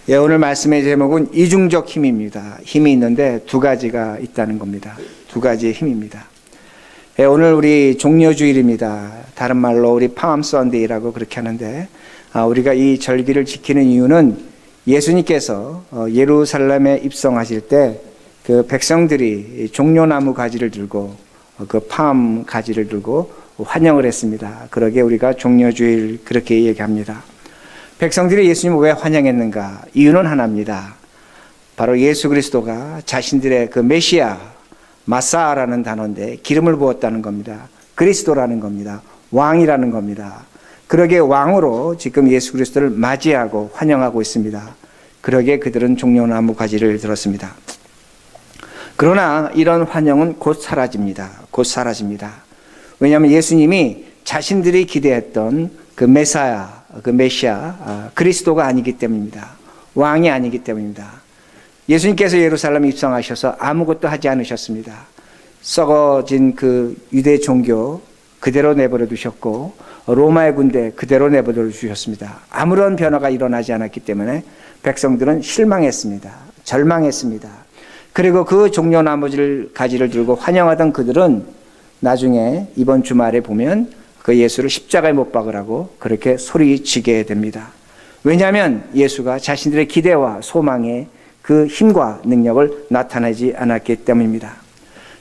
예, 오늘 말씀의 제목은 이중적 힘입니다. 힘이 있는데 두 가지가 있다는 겁니다. 두 가지의 힘입니다. 예, 오늘 우리 종려주일입니다. 다른 말로 우리 팜 선데이라고 그렇게 하는데, 우리가 이 절기를 지키는 이유는 예수님께서 예루살렘에 입성하실 때 그 백성들이 종려나무 가지를 들고 그 팜 가지를 들고 환영을 했습니다. 그러게 우리가 종려주일 그렇게 얘기합니다. 백성들이 예수님을 왜 환영했는가? 이유는 하나입니다. 바로 예수 그리스도가 자신들의 그 메시아, 마사라는 단어인데 기름을 부었다는 겁니다. 그리스도라는 겁니다. 왕이라는 겁니다. 그러게 왕으로 지금 예수 그리스도를 맞이하고 환영하고 있습니다. 그러게 그들은 종려나무 가지를 들었습니다. 그러나 이런 환영은 곧 사라집니다. 곧 사라집니다. 왜냐하면 예수님이 자신들이 기대했던 그 메사야, 그 메시아, 그리스도가 아니기 때문입니다. 왕이 아니기 때문입니다. 예수님께서 예루살렘에 입성하셔서 아무것도 하지 않으셨습니다. 썩어진 그 유대 종교 그대로 내버려 두셨고 로마의 군대 그대로 내버려 두셨습니다. 아무런 변화가 일어나지 않았기 때문에 백성들은 실망했습니다. 절망했습니다. 그리고 그 종려나무 가지를 들고 환영하던 그들은 나중에 이번 주말에 보면 그 예수를 십자가에 못 박으라고 그렇게 소리치게 됩니다. 왜냐하면 예수가 자신들의 기대와 소망의 그 힘과 능력을 나타내지 않았기 때문입니다.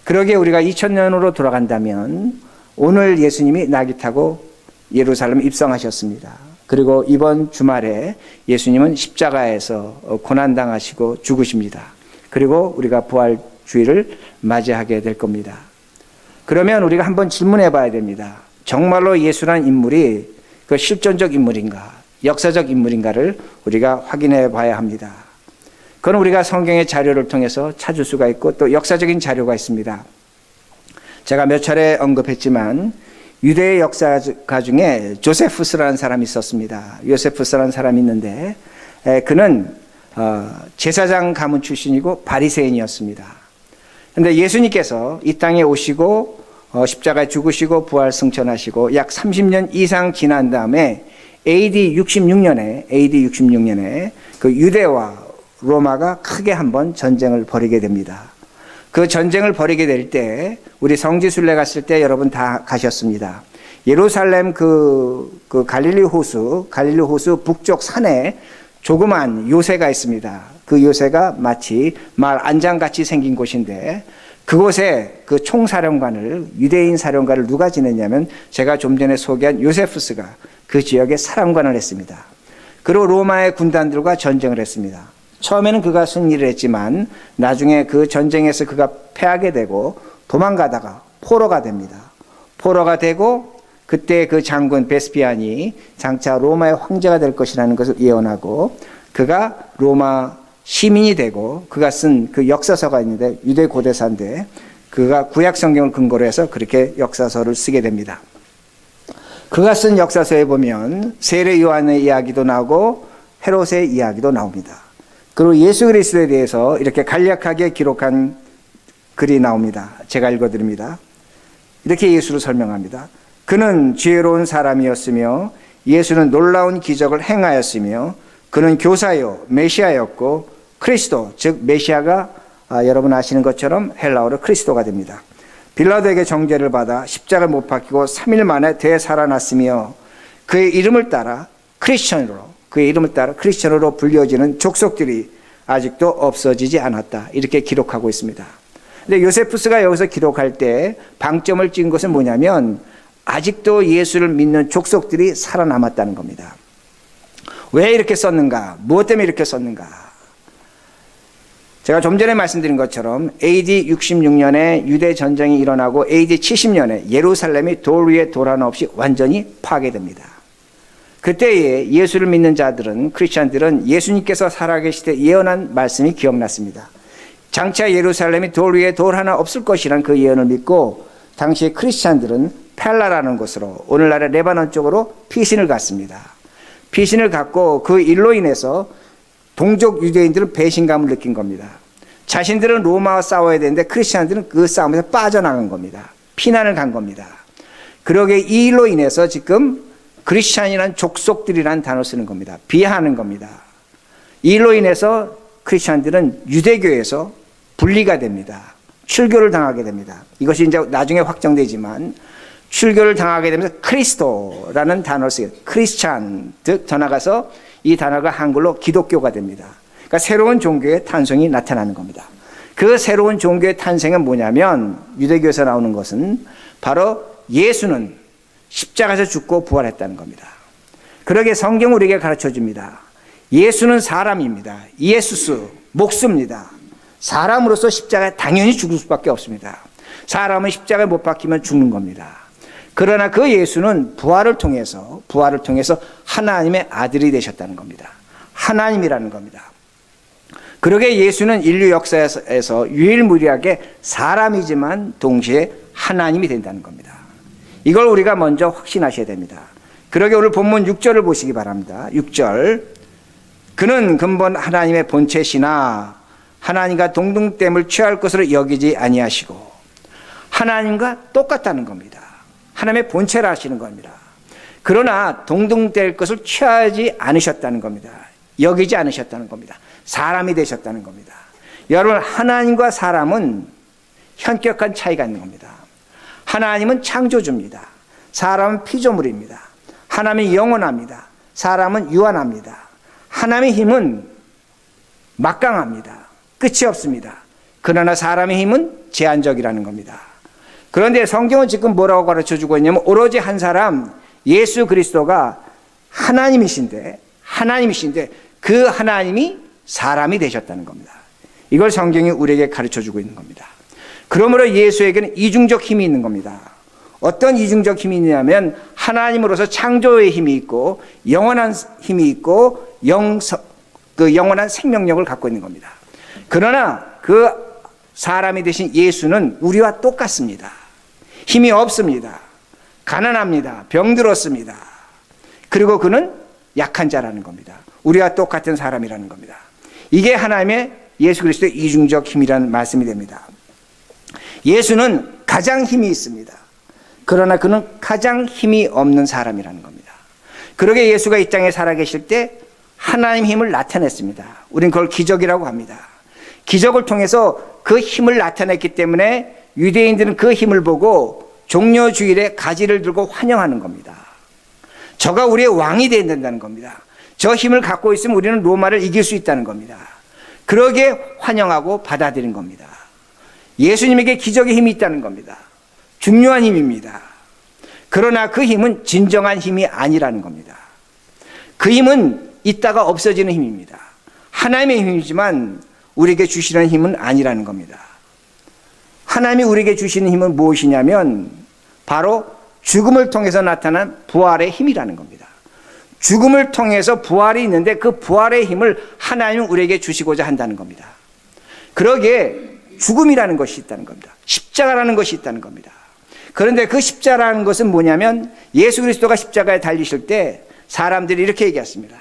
그러기에 우리가 2000년으로 돌아간다면 오늘 예수님이 나귀 타고 예루살렘 입성하셨습니다. 그리고 이번 주말에 예수님은 십자가에서 고난당하시고 죽으십니다. 그리고 우리가 부활주일을 맞이하게 될 겁니다. 그러면 우리가 한번 질문해 봐야 됩니다. 정말로 예수라는 인물이 그 실존적 인물인가, 역사적 인물인가를 우리가 확인해 봐야 합니다. 그건 우리가 성경의 자료를 통해서 찾을 수가 있고 또 역사적인 자료가 있습니다. 제가 몇 차례 언급했지만 유대의 역사가 중에 조세푸스라는 사람이 있었습니다. 요세푸스라는 사람이 있는데 그는 제사장 가문 출신이고 바리새인이었습니다. 그런데 예수님께서 이 땅에 오시고 십자가에 죽으시고 부활 승천하시고 약 30년 이상 지난 다음에 AD 66년에 그 유대와 로마가 크게 한번 전쟁을 벌이게 됩니다. 그 전쟁을 벌이게 될 때 우리 성지순례 갔을 때 여러분 다 가셨습니다. 예루살렘 그 갈릴리 호수 북쪽 산에 조그만 요새가 있습니다. 그 요새가 마치 말 안장같이 생긴 곳인데 그곳에 그 총사령관을 유대인 사령관을 누가 지냈냐면 제가 좀 전에 소개한 요세푸스가 그 지역의 사령관을 했습니다. 그리고 로마의 군단들과 전쟁을 했습니다. 처음에는 그가 승리를 했지만 나중에 그 전쟁에서 그가 패하게 되고 도망가다가 포로가 됩니다. 포로가 되고 그때 그 장군 베스피안이 장차 로마의 황제가 될 것이라는 것을 예언하고 그가 로마 시민이 되고 그가 쓴 그 역사서가 있는데 유대 고대사인데 그가 구약 성경을 근거로 해서 그렇게 역사서를 쓰게 됩니다. 그가 쓴 역사서에 보면 세례 요한의 이야기도 나오고 헤롯의 이야기도 나옵니다. 그리고 예수 그리스도에 대해서 이렇게 간략하게 기록한 글이 나옵니다. 제가 읽어드립니다. 이렇게 예수를 설명합니다. 그는 지혜로운 사람이었으며 예수는 놀라운 기적을 행하였으며 그는 교사요 메시아였고 크리스도 즉 메시아가 여러분 아시는 것처럼 헬라어로 크리스도가 됩니다. 빌라도에게 정죄를 받아 십자가를 못 박히고 3일 만에 되살아났으며 그의 이름을 따라 크리스천으로 불려지는 족속들이 아직도 없어지지 않았다. 이렇게 기록하고 있습니다. 근데 요세푸스가 여기서 기록할 때 방점을 찍은 것은 뭐냐면 아직도 예수를 믿는 족속들이 살아남았다는 겁니다. 왜 이렇게 썼는가? 무엇 때문에 이렇게 썼는가? 제가 좀 전에 말씀드린 것처럼 AD 66년에 유대 전쟁이 일어나고 AD 70년에 예루살렘이 돌 위에 돌 하나 없이 완전히 파괴됩니다. 그때에 예수를 믿는 자들은 크리스찬들은 예수님께서 살아계실 때 예언한 말씀이 기억났습니다. 장차 예루살렘이 돌 위에 돌 하나 없을 것이라는 그 예언을 믿고 당시에 크리스찬들은 펠라라는 곳으로 오늘날의 레바논 쪽으로 피신을 갔습니다. 피신을 갔고 그 일로 인해서 동족 유대인들은 배신감을 느낀 겁니다. 자신들은 로마와 싸워야 되는데 크리스찬들은 그 싸움에서 빠져나간 겁니다. 피난을 간 겁니다. 그러게 이 일로 인해서 지금 크리스찬이란 족속들이라는 단어를 쓰는 겁니다. 비하하는 겁니다. 이 일로 인해서 크리스천들은 유대교에서 분리가 됩니다. 출교를 당하게 됩니다. 이것이 이제 나중에 확정되지만 출교를 당하게 되면서 크리스토라는 단어를 쓰게 돼요. 크리스찬, 즉 더 나가서 이 단어가 한글로 기독교가 됩니다. 그러니까 새로운 종교의 탄생이 나타나는 겁니다. 그 새로운 종교의 탄생은 뭐냐면 유대교에서 나오는 것은 바로 예수는 십자가에서 죽고 부활했다는 겁니다. 그러게 성경은 우리에게 가르쳐줍니다. 예수는 사람입니다. 예수스, 목수입니다. 사람으로서 십자가에 당연히 죽을 수밖에 없습니다. 사람은 십자가에 못 박히면 죽는 겁니다. 그러나 그 예수는 부활을 통해서 하나님의 아들이 되셨다는 겁니다. 하나님이라는 겁니다. 그러게 예수는 인류 역사에서 유일무이하게 사람이지만 동시에 하나님이 된다는 겁니다. 이걸 우리가 먼저 확신하셔야 됩니다. 그러게 오늘 본문 6절을 보시기 바랍니다. 6절. 그는 근본 하나님의 본체시나 하나님과 동등됨을 취할 것으로 여기지 아니하시고, 하나님과 똑같다는 겁니다. 하나님의 본체라 하시는 겁니다. 그러나 동등될 것을 취하지 않으셨다는 겁니다. 여기지 않으셨다는 겁니다. 사람이 되셨다는 겁니다. 여러분, 하나님과 사람은 현격한 차이가 있는 겁니다. 하나님은 창조주입니다. 사람은 피조물입니다. 하나님은 영원합니다. 사람은 유한합니다. 하나님의 힘은 막강합니다. 끝이 없습니다. 그러나 사람의 힘은 제한적이라는 겁니다. 그런데 성경은 지금 뭐라고 가르쳐주고 있냐면 오로지 한 사람 예수 그리스도가 하나님이신데 그 하나님이 사람이 되셨다는 겁니다. 이걸 성경이 우리에게 가르쳐주고 있는 겁니다. 그러므로 예수에게는 이중적 힘이 있는 겁니다. 어떤 이중적 힘이 있냐면 하나님으로서 창조의 힘이 있고 영원한 힘이 있고 그 영원한 생명력을 갖고 있는 겁니다. 그러나 그 사람이 되신 예수는 우리와 똑같습니다. 힘이 없습니다. 가난합니다. 병들었습니다. 그리고 그는 약한 자라는 겁니다. 우리와 똑같은 사람이라는 겁니다. 이게 하나님의 예수 그리스도의 이중적 힘이라는 말씀이 됩니다. 예수는 가장 힘이 있습니다. 그러나 그는 가장 힘이 없는 사람이라는 겁니다. 그러게 예수가 이 땅에 살아계실 때 하나님 힘을 나타냈습니다. 우리는 그걸 기적이라고 합니다. 기적을 통해서 그 힘을 나타냈기 때문에 유대인들은 그 힘을 보고 종려주일에 가지를 들고 환영하는 겁니다. 저가 우리의 왕이 되어야 된다는 겁니다. 저 힘을 갖고 있으면 우리는 로마를 이길 수 있다는 겁니다. 그러게 환영하고 받아들인 겁니다. 예수님에게 기적의 힘이 있다는 겁니다. 중요한 힘입니다. 그러나 그 힘은 진정한 힘이 아니라는 겁니다. 그 힘은 있다가 없어지는 힘입니다. 하나님의 힘이지만 우리에게 주시는 힘은 아니라는 겁니다. 하나님이 우리에게 주시는 힘은 무엇이냐면 바로 죽음을 통해서 나타난 부활의 힘이라는 겁니다. 죽음을 통해서 부활이 있는데 그 부활의 힘을 하나님은 우리에게 주시고자 한다는 겁니다. 그러기에 죽음이라는 것이 있다는 겁니다. 십자가라는 것이 있다는 겁니다. 그런데 그 십자가라는 것은 뭐냐면 예수 그리스도가 십자가에 달리실 때 사람들이 이렇게 얘기했습니다.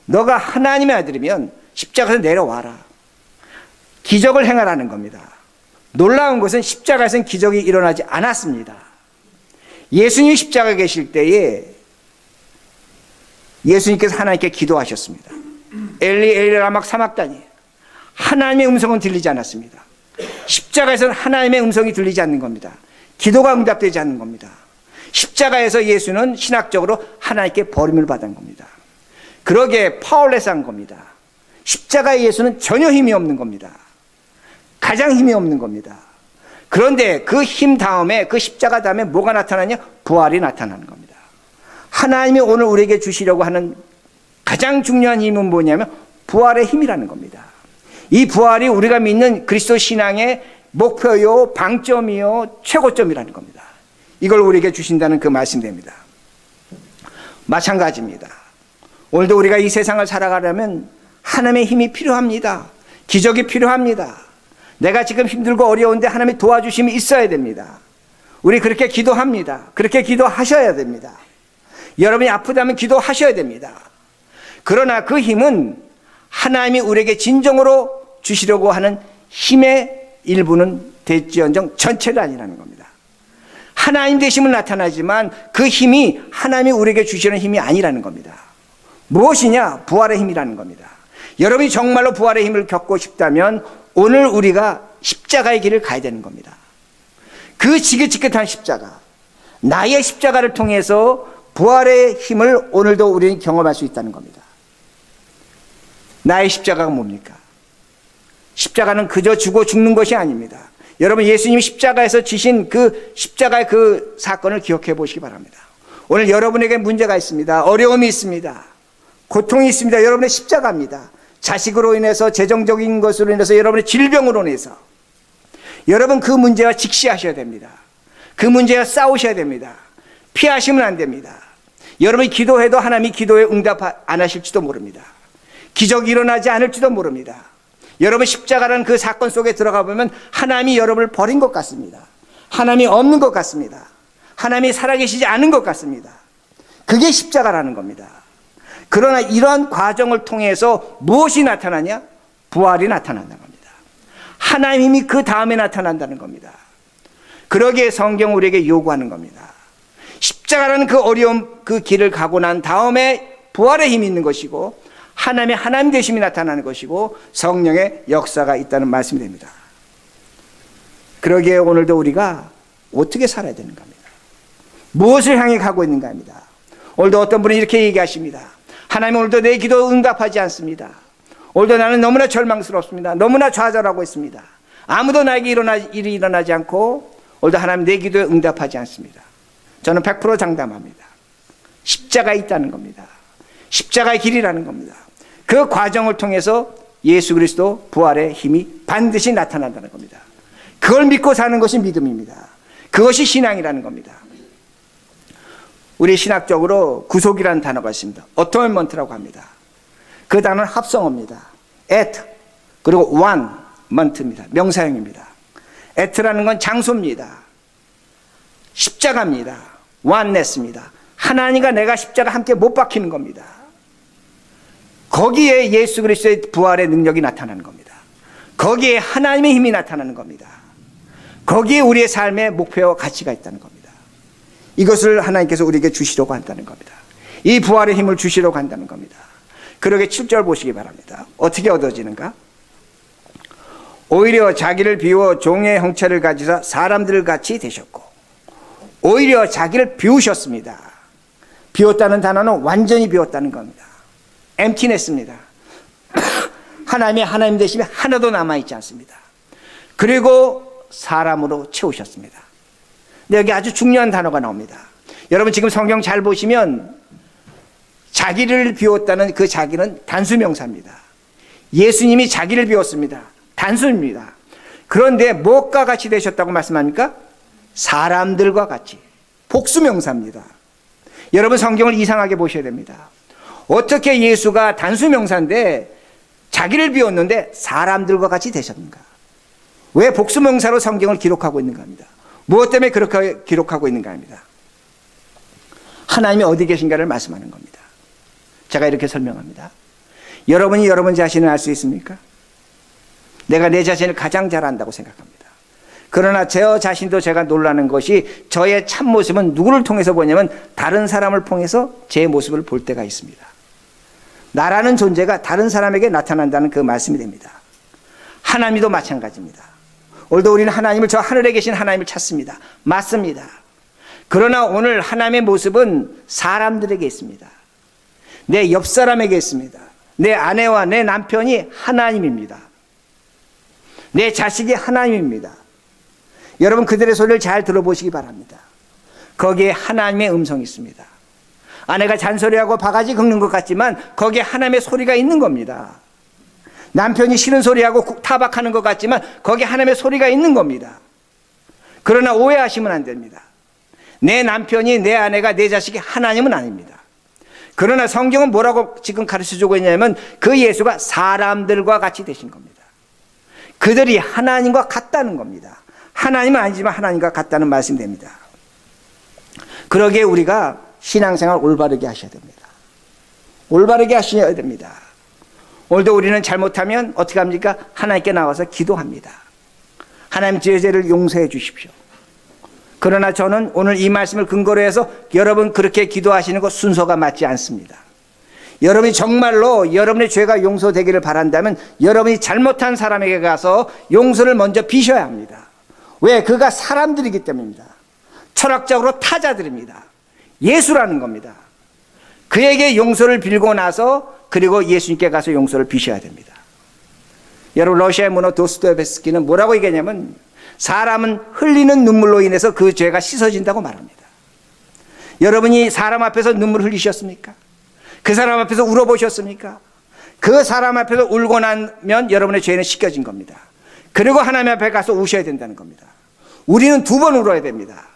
너가 하나님의 아들이면 십자가에서 내려와라. 기적을 행하라는 겁니다. 놀라운 것은 십자가에서는 기적이 일어나지 않았습니다. 예수님이 십자가에 계실 때에 예수님께서 하나님께 기도하셨습니다. 엘리 엘리 라마 사막다니. 하나님의 음성은 들리지 않았습니다. 십자가에서는 하나님의 음성이 들리지 않는 겁니다. 기도가 응답되지 않는 겁니다. 십자가에서 예수는 신학적으로 하나님께 버림을 받은 겁니다. 그러기에 파울레스한 겁니다. 십자가의 예수는 전혀 힘이 없는 겁니다. 가장 힘이 없는 겁니다. 그런데 그 힘 다음에 그 십자가 다음에 뭐가 나타나냐? 부활이 나타나는 겁니다. 하나님이 오늘 우리에게 주시려고 하는 가장 중요한 힘은 뭐냐면 부활의 힘이라는 겁니다. 이 부활이 우리가 믿는 그리스도 신앙의 목표요, 방점이요, 최고점이라는 겁니다. 이걸 우리에게 주신다는 그 말씀입니다. 마찬가지입니다. 오늘도 우리가 이 세상을 살아가려면 하나님의 힘이 필요합니다. 기적이 필요합니다. 내가 지금 힘들고 어려운데 하나님의 도와주심이 있어야 됩니다. 우리 그렇게 기도합니다. 그렇게 기도하셔야 됩니다. 여러분이 아프다면 기도하셔야 됩니다. 그러나 그 힘은 하나님이 우리에게 진정으로 주시려고 하는 힘의 일부는 될지언정 전체가 아니라는 겁니다. 하나님 되심은 나타나지만 그 힘이 하나님이 우리에게 주시는 힘이 아니라는 겁니다. 무엇이냐? 부활의 힘이라는 겁니다. 여러분이 정말로 부활의 힘을 겪고 싶다면 오늘 우리가 십자가의 길을 가야 되는 겁니다. 그 지긋지긋한 십자가, 나의 십자가를 통해서 부활의 힘을 오늘도 우리는 경험할 수 있다는 겁니다. 나의 십자가가 뭡니까? 십자가는 그저 주고 죽는 것이 아닙니다. 여러분, 예수님이 십자가에서 지신 그 십자가의 그 사건을 기억해 보시기 바랍니다. 오늘 여러분에게 문제가 있습니다. 어려움이 있습니다. 고통이 있습니다. 여러분의 십자가입니다. 자식으로 인해서, 재정적인 것으로 인해서, 여러분의 질병으로 인해서 여러분 그 문제와 직시하셔야 됩니다. 그 문제와 싸우셔야 됩니다. 피하시면 안 됩니다. 여러분이 기도해도 하나님이 기도에 응답 안 하실지도 모릅니다. 기적이 일어나지 않을지도 모릅니다. 여러분 십자가라는 그 사건 속에 들어가 보면 하나님이 여러분을 버린 것 같습니다. 하나님이 없는 것 같습니다. 하나님이 살아계시지 않은 것 같습니다. 그게 십자가라는 겁니다. 그러나 이러한 과정을 통해서 무엇이 나타나냐? 부활이 나타난다는 겁니다. 하나님의 힘이 그 다음에 나타난다는 겁니다. 그러기에 성경 우리에게 요구하는 겁니다. 십자가라는 그 어려운 그 길을 가고 난 다음에 부활의 힘이 있는 것이고 하나님의 하나님 되심이 나타나는 것이고 성령의 역사가 있다는 말씀이 됩니다. 그러기에 오늘도 우리가 어떻게 살아야 되는가 합니다. 무엇을 향해 가고 있는가 합니다. 오늘도 어떤 분이 이렇게 얘기하십니다. 하나님, 오늘도 내 기도 응답하지 않습니다. 오늘도 나는 너무나 절망스럽습니다. 너무나 좌절하고 있습니다. 아무도 나에게 일이 일어나지 않고 오늘도 하나님 내 기도에 응답하지 않습니다. 저는 100% 장담합니다. 십자가 있다는 겁니다. 십자가의 길이라는 겁니다. 그 과정을 통해서 예수 그리스도 부활의 힘이 반드시 나타난다는 겁니다. 그걸 믿고 사는 것이 믿음입니다. 그것이 신앙이라는 겁니다. 우리 신학적으로 구속이라는 단어가 있습니다. 어토인먼트라고 합니다. 그 단어는 합성어입니다. at 그리고 onement입니다. 명사형입니다. at라는 건 장소입니다. 십자가입니다. oneness입니다. 하나님과 내가 십자가 함께 못 박히는 겁니다. 거기에 예수 그리스도의 부활의 능력이 나타나는 겁니다. 거기에 하나님의 힘이 나타나는 겁니다. 거기에 우리의 삶의 목표와 가치가 있다는 겁니다. 이것을 하나님께서 우리에게 주시려고 한다는 겁니다. 이 부활의 힘을 주시려고 한다는 겁니다. 그러게 7절 보시기 바랍니다. 어떻게 얻어지는가? 오히려 자기를 비워 종의 형체를 가지사 사람들 같이 되셨고, 오히려 자기를 비우셨습니다. 비웠다는 단어는 완전히 비웠다는 겁니다. emptiness입니다. 하나님의 하나님 되심이 하나도 남아있지 않습니다. 그리고 사람으로 채우셨습니다. 근데 여기 아주 중요한 단어가 나옵니다. 여러분 지금 성경 잘 보시면 자기를 비웠다는 그 자기는 단수명사입니다. 예수님이 자기를 비웠습니다. 단수입니다. 그런데 무엇과 같이 되셨다고 말씀합니까? 사람들과 같이. 복수명사입니다. 여러분 성경을 이상하게 보셔야 됩니다. 어떻게 예수가 단수명사인데 자기를 비웠는데 사람들과 같이 되셨는가? 왜 복수명사로 성경을 기록하고 있는가 합니다. 무엇 때문에 그렇게 기록하고 있는가 합니다. 하나님이 어디 계신가를 말씀하는 겁니다. 제가 이렇게 설명합니다. 여러분이 여러분 자신을 알 수 있습니까? 내가 내 자신을 가장 잘 안다고 생각합니다. 그러나 저 자신도 제가 놀라는 것이 저의 참모습은 누구를 통해서 보냐면 다른 사람을 통해서 제 모습을 볼 때가 있습니다. 나라는 존재가 다른 사람에게 나타난다는 그 말씀이 됩니다. 하나님도 마찬가지입니다. 오늘도 우리는 하나님을 저 하늘에 계신 하나님을 찾습니다. 맞습니다. 그러나 오늘 하나님의 모습은 사람들에게 있습니다. 내 옆 사람에게 있습니다. 내 아내와 내 남편이 하나님입니다. 내 자식이 하나님입니다. 여러분 그들의 소리를 잘 들어보시기 바랍니다. 거기에 하나님의 음성이 있습니다. 아내가 잔소리하고 바가지 긁는 것 같지만 거기에 하나님의 소리가 있는 겁니다. 남편이 싫은 소리하고 타박하는 것 같지만 거기에 하나님의 소리가 있는 겁니다. 그러나 오해하시면 안 됩니다. 내 남편이 내 아내가 내 자식이 하나님은 아닙니다. 그러나 성경은 뭐라고 지금 가르쳐주고 있냐면 그 예수가 사람들과 같이 되신 겁니다. 그들이 하나님과 같다는 겁니다. 하나님은 아니지만 하나님과 같다는 말씀이 됩니다. 그러기에 우리가 신앙생활 올바르게 하셔야 됩니다. 올바르게 하셔야 됩니다. 오늘도 우리는 잘못하면 어떻게 합니까? 하나님께 나와서 기도합니다. 하나님 제 죄를 용서해 주십시오. 그러나 저는 오늘 이 말씀을 근거로 해서 여러분 그렇게 기도하시는 것 순서가 맞지 않습니다. 여러분이 정말로 여러분의 죄가 용서되기를 바란다면 여러분이 잘못한 사람에게 가서 용서를 먼저 비셔야 합니다. 왜? 그가 사람들이기 때문입니다. 철학적으로 타자들입니다. 예수라는 겁니다. 그에게 용서를 빌고 나서 그리고 예수님께 가서 용서를 비셔야 됩니다. 여러분, 러시아의 문호 도스토옙스키는 뭐라고 얘기하냐면 사람은 흘리는 눈물로 인해서 그 죄가 씻어진다고 말합니다. 여러분이 사람 앞에서 눈물 흘리셨습니까? 그 사람 앞에서 울어보셨습니까? 그 사람 앞에서 울고 나면 여러분의 죄는 씻겨진 겁니다. 그리고 하나님 앞에 가서 우셔야 된다는 겁니다. 우리는 2번 울어야 됩니다.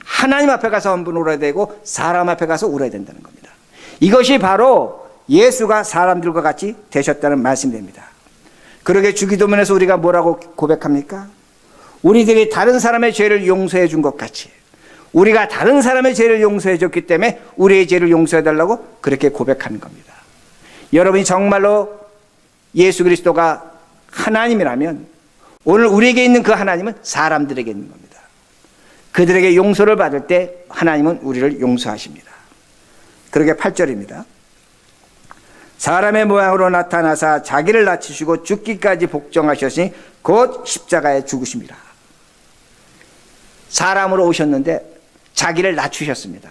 하나님 앞에 가서 한 번 울어야 되고 사람 앞에 가서 울어야 된다는 겁니다. 이것이 바로 예수가 사람들과 같이 되셨다는 말씀입니다. 그러게 주기도문에서 우리가 뭐라고 고백합니까? 우리들이 다른 사람의 죄를 용서해 준 것 같이 우리가 다른 사람의 죄를 용서해 줬기 때문에 우리의 죄를 용서해 달라고 그렇게 고백하는 겁니다. 여러분이 정말로 예수 그리스도가 하나님이라면 오늘 우리에게 있는 그 하나님은 사람들에게 있는 겁니다. 그들에게 용서를 받을 때 하나님은 우리를 용서하십니다. 그러게 8절입니다. 사람의 모양으로 나타나사 자기를 낮추시고 죽기까지 복종하셨으니 곧 십자가에 죽으심이라. 사람으로 오셨는데 자기를 낮추셨습니다.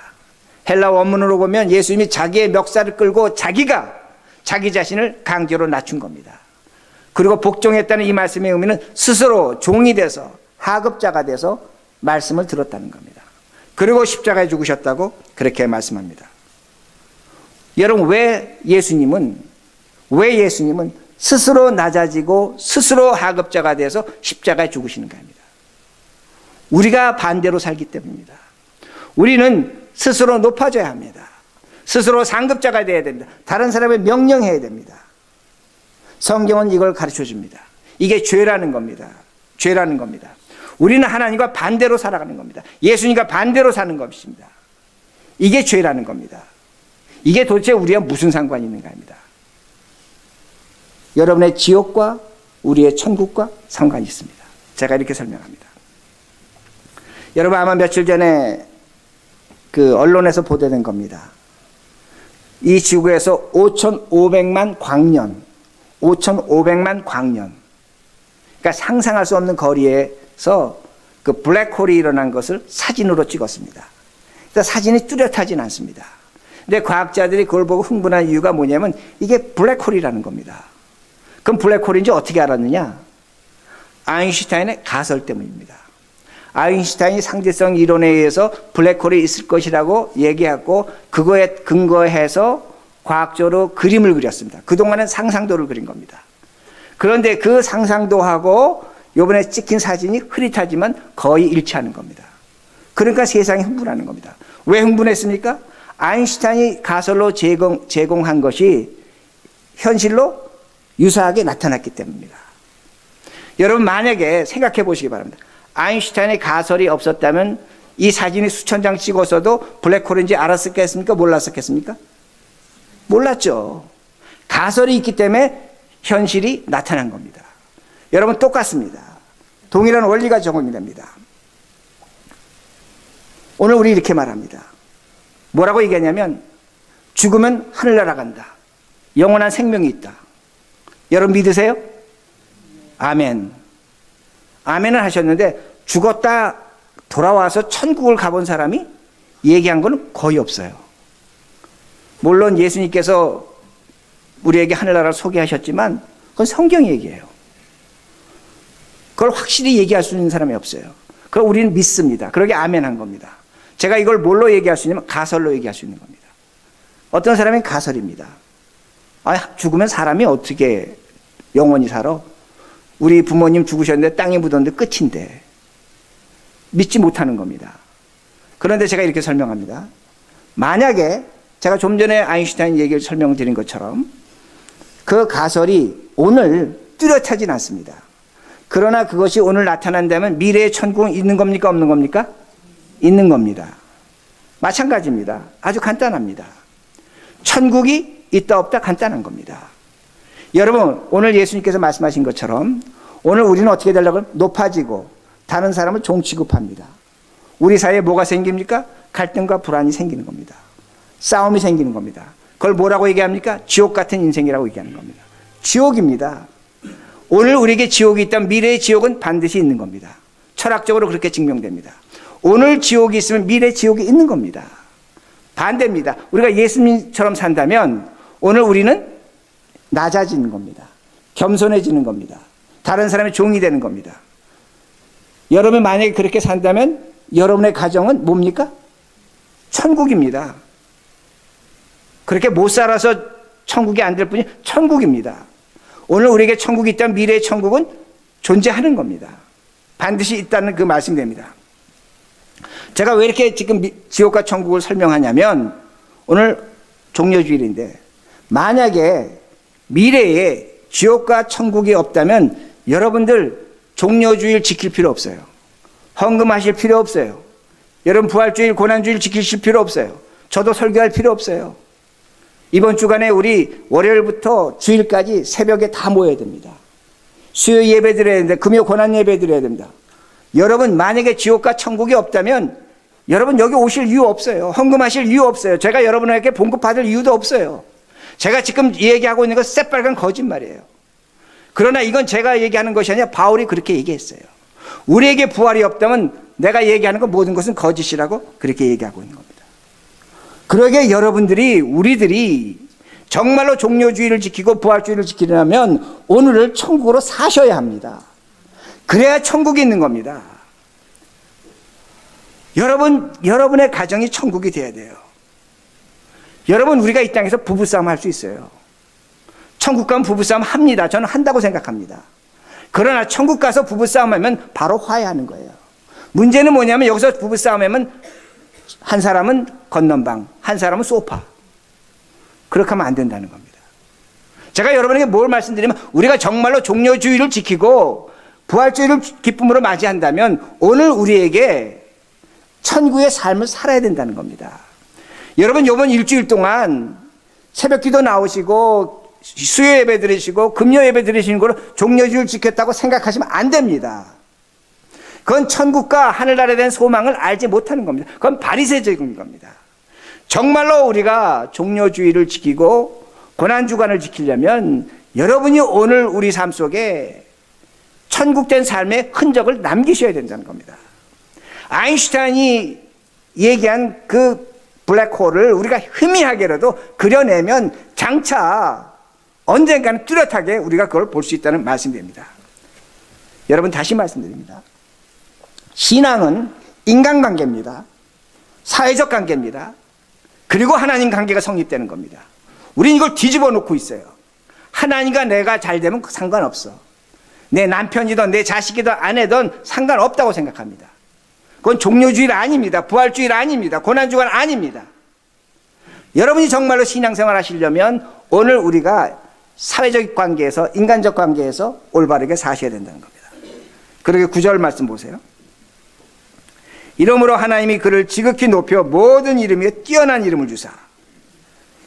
헬라 원문으로 보면 예수님이 자기의 멱살을 끌고 자기가 자기 자신을 강제로 낮춘 겁니다. 그리고 복종했다는 이 말씀의 의미는 스스로 종이 돼서 하급자가 돼서 말씀을 들었다는 겁니다. 그리고 십자가에 죽으셨다고 그렇게 말씀합니다. 여러분, 왜 예수님은 스스로 낮아지고 스스로 하급자가 돼서 십자가에 죽으시는가 합니다. 우리가 반대로 살기 때문입니다. 우리는 스스로 높아져야 합니다. 스스로 상급자가 되어야 됩니다. 다른 사람을 명령해야 됩니다. 성경은 이걸 가르쳐 줍니다. 이게 죄라는 겁니다. 죄라는 겁니다. 우리는 하나님과 반대로 살아가는 겁니다. 예수님과 반대로 사는 것입니다. 이게 죄라는 겁니다. 이게 도대체 우리와 무슨 상관이 있는가 합니다. 여러분의 지옥과 우리의 천국과 상관이 있습니다. 제가 이렇게 설명합니다. 여러분, 아마 며칠 전에 그 언론에서 보도된 겁니다. 이 지구에서 5,500만 광년, 그러니까 상상할 수 없는 거리에서 그 블랙홀이 일어난 것을 사진으로 찍었습니다. 그러니까 사진이 뚜렷하진 않습니다. 근데 과학자들이 그걸 보고 흥분한 이유가 뭐냐면 이게 블랙홀이라는 겁니다. 그럼 블랙홀인지 어떻게 알았느냐? 아인슈타인의 가설 때문입니다. 아인슈타인이 상대성 이론에 의해서 블랙홀이 있을 것이라고 얘기하고 그거에 근거해서 과학적으로 그림을 그렸습니다. 그동안은 상상도를 그린 겁니다. 그런데 그 상상도하고 이번에 찍힌 사진이 흐릿하지만 거의 일치하는 겁니다. 그러니까 세상이 흥분하는 겁니다. 왜 흥분했습니까? 아인슈타인이 가설로 제공한 것이 현실로 유사하게 나타났기 때문입니다. 여러분, 만약에 생각해 보시기 바랍니다. 아인슈타인의 가설이 없었다면 이 사진이 수천 장 찍었어도 블랙홀인지 알았겠습니까? 몰랐겠습니까? 몰랐죠. 가설이 있기 때문에 현실이 나타난 겁니다. 여러분, 똑같습니다. 동일한 원리가 적용이 됩니다. 오늘 우리 이렇게 말합니다. 뭐라고 얘기하냐면 죽으면 하늘나라 간다. 영원한 생명이 있다. 여러분 믿으세요? 아멘. 아멘을 하셨는데 죽었다 돌아와서 천국을 가본 사람이 얘기한 건 거의 없어요. 물론 예수님께서 우리에게 하늘나라를 소개하셨지만 그건 성경 얘기예요. 그걸 확실히 얘기할 수 있는 사람이 없어요. 그걸 우리는 믿습니다. 그러게 아멘한 겁니다. 제가 이걸 뭘로 얘기할 수 있냐면 가설로 얘기할 수 있는 겁니다. 어떤 사람은 가설입니다. 죽으면 사람이 어떻게 영원히 살아? 우리 부모님 죽으셨는데 땅에 묻었는데 끝인데. 믿지 못하는 겁니다. 그런데 제가 이렇게 설명합니다. 만약에 제가 좀 전에 아인슈타인 얘기를 설명드린 것처럼 그 가설이 오늘 뚜렷하진 않습니다. 그러나 그것이 오늘 나타난다면 미래의 천국은 있는 겁니까? 없는 겁니까? 있는 겁니다. 마찬가지입니다. 아주 간단합니다. 천국이 있다 없다 간단한 겁니다. 여러분, 오늘 예수님께서 말씀하신 것처럼 오늘 우리는 어떻게 되려고 높아지고 다른 사람을 종 취급합니다. 우리 사이에 뭐가 생깁니까? 갈등과 불안이 생기는 겁니다. 싸움이 생기는 겁니다. 그걸 뭐라고 얘기합니까? 지옥 같은 인생이라고 얘기하는 겁니다. 지옥입니다. 오늘 우리에게 지옥이 있다면 미래의 지옥은 반드시 있는 겁니다. 철학적으로 그렇게 증명됩니다. 오늘 지옥이 있으면 미래 지옥이 있는 겁니다. 반대입니다. 우리가 예수님처럼 산다면 오늘 우리는 낮아지는 겁니다. 겸손해지는 겁니다. 다른 사람의 종이 되는 겁니다. 여러분이 만약에 그렇게 산다면 여러분의 가정은 뭡니까? 천국입니다. 그렇게 못 살아서 천국이 안 될 뿐이 천국입니다. 오늘 우리에게 천국이 있다면 미래의 천국은 존재하는 겁니다. 반드시 있다는 그 말씀이 됩니다. 제가 왜 이렇게 지금 지옥과 천국을 설명하냐면 오늘 종려주일인데 만약에 미래에 지옥과 천국이 없다면 여러분들 종려주일 지킬 필요 없어요. 헌금하실 필요 없어요. 여러분 부활주일, 고난주일 지키실 필요 없어요. 저도 설교할 필요 없어요. 이번 주간에 우리 월요일부터 주일까지 새벽에 다 모여야 됩니다. 수요 예배 드려야 됩니다. 금요 고난 예배 드려야 됩니다. 여러분 만약에 지옥과 천국이 없다면 여러분 여기 오실 이유 없어요. 헌금하실 이유 없어요. 제가 여러분에게 봉급받을 이유도 없어요. 제가 지금 얘기하고 있는 건 새빨간 거짓말이에요. 그러나 이건 제가 얘기하는 것이 아니라 바울이 그렇게 얘기했어요. 우리에게 부활이 없다면 내가 얘기하는 건 모든 것은 거짓이라고 그렇게 얘기하고 있는 겁니다. 그러게 여러분들이 우리들이 정말로 종려주의를 지키고 부활주의를 지키려면 오늘을 천국으로 사셔야 합니다. 그래야 천국이 있는 겁니다. 여러분의 가정이 천국이 돼야 돼요. 여러분 우리가 이 땅에서 부부싸움 할 수 있어요. 천국 가면 부부싸움 합니다. 저는 한다고 생각합니다. 그러나 천국 가서 부부싸움 하면 바로 화해하는 거예요. 문제는 뭐냐면 여기서 부부싸움 하면 한 사람은 건넌방, 한 사람은 소파. 그렇게 하면 안 된다는 겁니다. 제가 여러분에게 뭘 말씀드리면 우리가 정말로 종려주의를 지키고 부활주의를 기쁨으로 맞이한다면 오늘 우리에게 천국의 삶을 살아야 된다는 겁니다. 여러분 이번 일주일 동안 새벽기도 나오시고 수요 예배 들으시고 금요 예배 들으시는 걸로 종려주의를 지켰다고 생각하시면 안 됩니다. 그건 천국과 하늘나라에 대한 소망을 알지 못하는 겁니다. 그건 바리새적인 겁니다. 정말로 우리가 종려주의를 지키고 고난주간을 지키려면 여러분이 오늘 우리 삶 속에 천국된 삶의 흔적을 남기셔야 된다는 겁니다. 아인슈타인이 얘기한 그 블랙홀을 우리가 희미하게라도 그려내면 장차 언젠가는 뚜렷하게 우리가 그걸 볼 수 있다는 말씀입니다. 여러분 다시 말씀드립니다. 신앙은 인간관계입니다. 사회적 관계입니다. 그리고 하나님 관계가 성립되는 겁니다. 우리는 이걸 뒤집어 놓고 있어요. 하나님과 내가 잘 되면 상관없어. 내 남편이든 내 자식이든 아내든 상관없다고 생각합니다. 그건 종려주일 아닙니다. 부활주일 아닙니다. 고난주간 아닙니다. 여러분이 정말로 신앙생활 하시려면 오늘 우리가 사회적 관계에서 인간적 관계에서 올바르게 사셔야 된다는 겁니다. 그러게 9절 말씀 보세요. 이러므로 하나님이 그를 지극히 높여 모든 이름 위에 뛰어난 이름을 주사.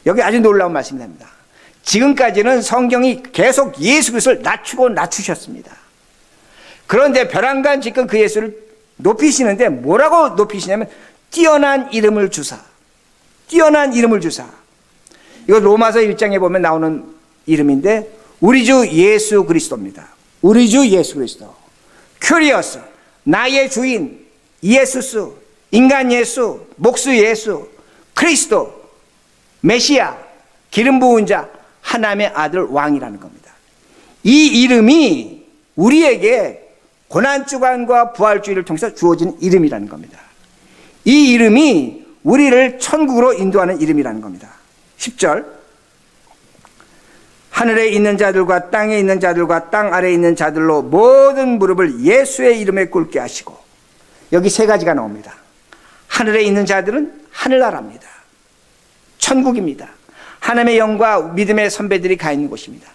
여기 아주 놀라운 말씀이 납니다. 지금까지는 성경이 계속 예수 그리스도를 낮추고 낮추셨습니다. 그런데 벼랑간 지금 그 예수를 높이시는데 뭐라고 높이시냐면 뛰어난 이름을 주사. 뛰어난 이름을 주사. 이거 로마서 1장에 보면 나오는 이름인데 우리 주 예수 그리스도입니다. 우리 주 예수 그리스도. 큐리어스, 나의 주인, 예수스, 인간 예수, 목수 예수, 그리스도, 메시아, 기름 부은 자, 하나님의 아들 왕이라는 겁니다. 이 이름이 우리에게 고난주간과 부활주의를 통해서 주어진 이름이라는 겁니다. 이 이름이 우리를 천국으로 인도하는 이름이라는 겁니다. 10절 하늘에 있는 자들과 땅에 있는 자들과 땅 아래에 있는 자들로 모든 무릎을 예수의 이름에 꿇게 하시고. 여기 세 가지가 나옵니다. 하늘에 있는 자들은 하늘나라입니다. 천국입니다. 하나님의 영과 믿음의 선배들이 가 있는 곳입니다.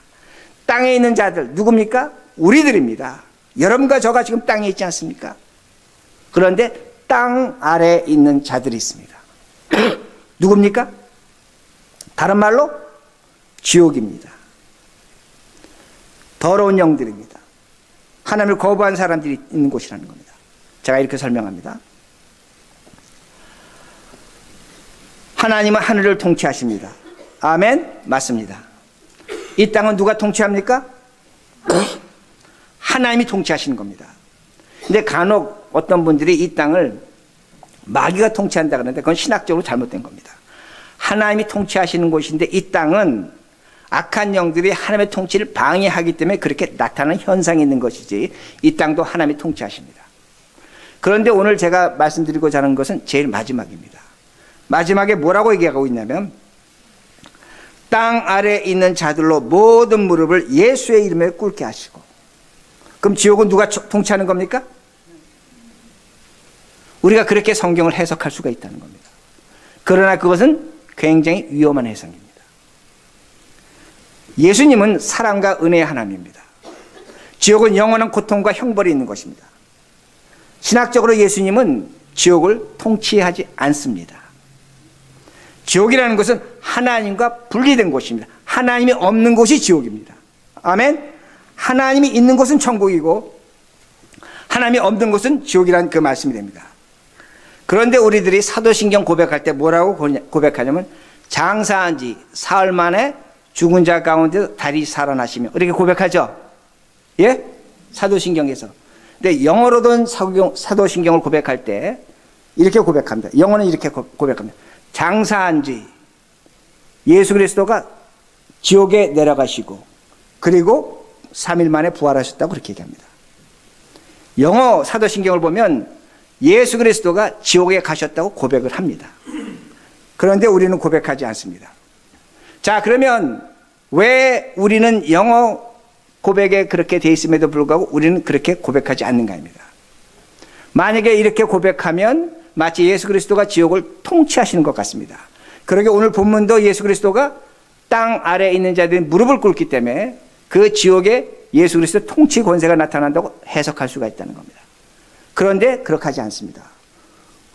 땅에 있는 자들 누굽니까? 우리들입니다. 여러분과 저가 지금 땅에 있지 않습니까? 그런데 땅 아래에 있는 자들이 있습니다. 누굽니까? 다른 말로 지옥입니다. 더러운 영들입니다. 하나님을 거부한 사람들이 있는 곳이라는 겁니다. 제가 이렇게 설명합니다. 하나님은 하늘을 통치하십니다. 아멘? 맞습니다. 이 땅은 누가 통치합니까? 하나님이 통치하시는 겁니다. 근데 간혹 어떤 분들이 이 땅을 마귀가 통치한다 그러는데 그건 신학적으로 잘못된 겁니다. 하나님이 통치하시는 곳인데 이 땅은 악한 영들이 하나님의 통치를 방해하기 때문에 그렇게 나타나는 현상이 있는 것이지 이 땅도 하나님이 통치하십니다. 그런데 오늘 제가 말씀드리고자 하는 것은 제일 마지막입니다. 마지막에 뭐라고 얘기하고 있냐면 땅 아래에 있는 자들로 모든 무릎을 예수의 이름에 꿇게 하시고. 그럼 지옥은 누가 통치하는 겁니까? 우리가 그렇게 성경을 해석할 수가 있다는 겁니다. 그러나 그것은 굉장히 위험한 해석입니다. 예수님은 사랑과 은혜의 하나님입니다. 지옥은 영원한 고통과 형벌이 있는 것입니다. 신학적으로 예수님은 지옥을 통치하지 않습니다. 지옥이라는 것은 하나님과 분리된 곳입니다. 하나님이 없는 곳이 지옥입니다. 아멘? 하나님이 있는 곳은 천국이고 하나님이 없는 곳은 지옥이라는 그 말씀이 됩니다. 그런데 우리들이 사도신경 고백할 때 뭐라고 고백하냐면 장사한 지 사흘 만에 죽은 자 가운데 다시 살아나시며 이렇게 고백하죠. 예? 사도신경에서. 근데 영어로든 사도신경을 고백할 때 이렇게 고백합니다. 영어는 이렇게 고백합니다. 장사한 지 예수 그리스도가 지옥에 내려가시고 그리고 3일 만에 부활하셨다고 그렇게 얘기합니다. 영어 사도신경을 보면 예수 그리스도가 지옥에 가셨다고 고백을 합니다. 그런데 우리는 고백하지 않습니다. 자, 그러면 왜 우리는 영어 고백에 그렇게 돼 있음에도 불구하고 우리는 그렇게 고백하지 않는가입니다. 만약에 이렇게 고백하면 마치 예수 그리스도가 지옥을 통치하시는 것 같습니다. 그러게 오늘 본문도 예수 그리스도가 땅 아래에 있는 자들이 무릎을 꿇기 때문에 그 지옥에 예수 그리스도 통치 권세가 나타난다고 해석할 수가 있다는 겁니다. 그런데 그렇게 하지 않습니다.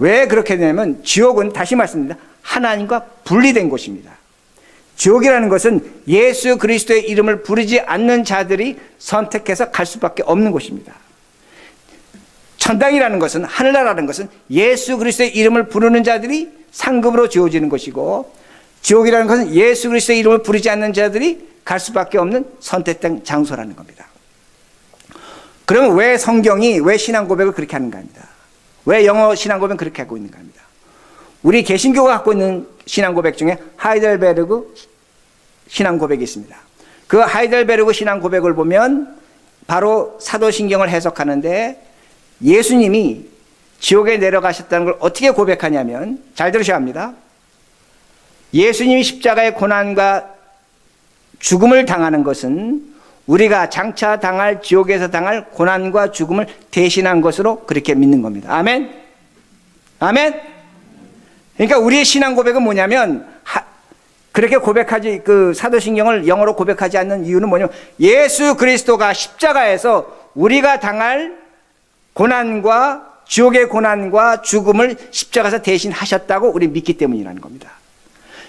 왜 그렇게 되냐면 지옥은 다시 말씀드립니다. 하나님과 분리된 곳입니다. 지옥이라는 것은 예수 그리스도의 이름을 부르지 않는 자들이 선택해서 갈 수밖에 없는 곳입니다. 천당이라는 것은, 하늘나라라는 것은 예수 그리스도의 이름을 부르는 자들이 상급으로 지어지는 것이고, 지옥이라는 것은 예수 그리스도의 이름을 부르지 않는 자들이 갈 수밖에 없는 선택된 장소라는 겁니다. 그러면 왜 성경이, 왜 신앙 고백을 그렇게 하는가 합니다. 왜 영어 신앙 고백은 그렇게 하고 있는가 합니다. 우리 개신교가 갖고 있는 신앙 고백 중에 하이델베르그 신앙 고백이 있습니다. 그 하이델베르그 신앙 고백을 보면 바로 사도신경을 해석하는데 예수님이 지옥에 내려가셨다는 걸 어떻게 고백하냐면, 잘 들으셔야 합니다. 예수님이 십자가의 고난과 죽음을 당하는 것은 우리가 장차 당할, 지옥에서 당할 고난과 죽음을 대신한 것으로 그렇게 믿는 겁니다. 아멘? 아멘? 그러니까 우리의 신앙 고백은 뭐냐면, 그렇게 고백하지, 그 사도신경을 영어로 고백하지 않는 이유는 뭐냐면, 예수 그리스도가 십자가에서 우리가 당할 고난과 지옥의 고난과 죽음을 십자가에서 대신하셨다고 우리 믿기 때문이라는 겁니다.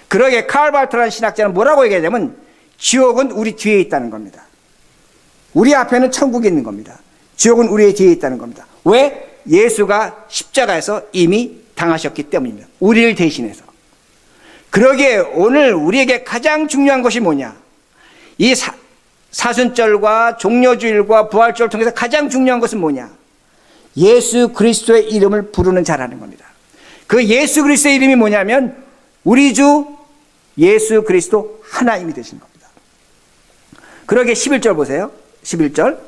그러게 칼 발트라는 신학자는 뭐라고 얘기하냐면, 지옥은 우리 뒤에 있다는 겁니다. 우리 앞에는 천국이 있는 겁니다. 지옥은 우리의 뒤에 있다는 겁니다. 왜? 예수가 십자가에서 이미 당하셨기 때문입니다. 우리를 대신해서. 그러기에 오늘 우리에게 가장 중요한 것이 뭐냐? 이 사순절과 종려주일과 부활절을 통해서 가장 중요한 것은 뭐냐? 예수 그리스도의 이름을 부르는 자라는 겁니다. 그 예수 그리스도의 이름이 뭐냐면 우리 주 예수 그리스도 하나님이 되신 겁니다. 그러기에 11절 보세요. 11절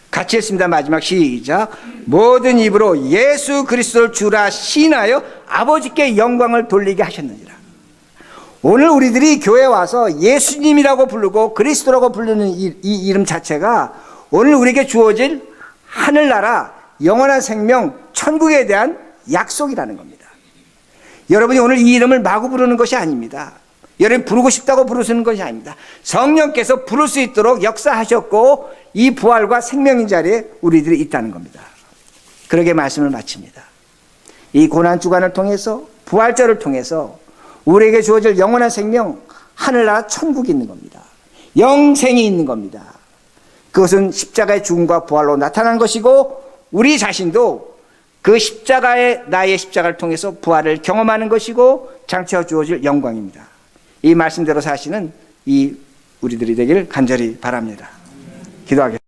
같이 했습니다. 마지막 시작. 모든 입으로 예수 그리스도를 주라 시인하여 아버지께 영광을 돌리게 하셨느니라. 오늘 우리들이 교회에 와서 예수님이라고 부르고 그리스도라고 부르는 이 이름 자체가 오늘 우리에게 주어질 하늘나라, 영원한 생명, 천국에 대한 약속이라는 겁니다. 여러분이 오늘 이 이름을 마구 부르는 것이 아닙니다. 여러분 부르고 싶다고 부르시는 것이 아닙니다. 성령께서 부를 수 있도록 역사하셨고 이 부활과 생명인 자리에 우리들이 있다는 겁니다. 그러게 말씀을 마칩니다. 이 고난주간을 통해서 부활절을 통해서 우리에게 주어질 영원한 생명, 하늘나라 천국이 있는 겁니다. 영생이 있는 겁니다. 그것은 십자가의 죽음과 부활로 나타난 것이고 우리 자신도 그 십자가의 나의 십자가를 통해서 부활을 경험하는 것이고 장차 주어질 영광입니다. 이 말씀대로 사시는 이 우리들이 되길 간절히 바랍니다. 기도하겠습니다.